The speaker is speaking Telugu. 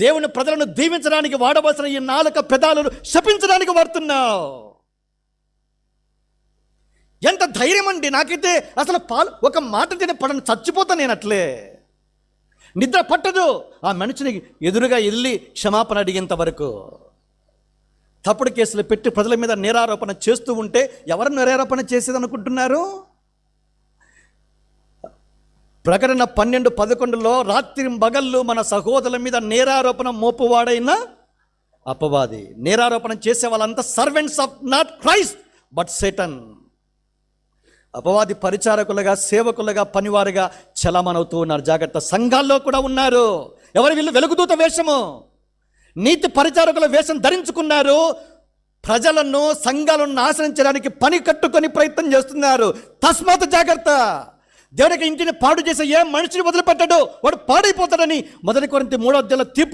దేవుని ప్రజలను దీవించడానికి వాడవలసిన ఈ నాలుక పెదాలను శపించడానికి వాడుతున్నావు. ఎంత ధైర్యం అండి! నాకైతే అసలు ఒక మాట తిని పడను చచ్చిపోతాను నేను. అట్లే నిద్ర పట్టదు ఆ మనిషిని ఎదురుగా వెళ్ళి క్షమాపణ అడిగేంత వరకు. తప్పుడు కేసులు పెట్టి ప్రజల మీద నేరారోపణ చేస్తూ ఉంటే ఎవరు నేరారోపణ చేసేదనుకుంటున్నారు? ప్రకటన 12:11 రాత్రి పగళ్ళు మన సహోదరుల మీద నేరారోపణ మోపువాడైన అపవాది. నేరారోపణ చేసే వాళ్ళంతా servants of not Christ but Satan. అపవాది పరిచారకులుగా, సేవకులుగా, పనివారుగా చలమనవుతూ ఉన్నారు. జాగ్రత్త. సంఘాల్లో కూడా ఉన్నారు. ఎవరు వీళ్ళు? వెలుగుదూత వేషము, నీతి పరిచారకుల వేషం ధరించుకున్నారు. ప్రజలను, సంఘాలను నాశనం చేయడానికి పని కట్టుకొని ప్రయత్నం చేస్తున్నారు. తస్మాత్ జాగ్రత్త. దేవునికి ఇంటిని పాడు చేసే ఏ మనిషిని వదిలిపెట్టాడు, వాడు పాడైపోతాడని 1 కొరింథీ 3వ అధ్యాయంలో తీర్పు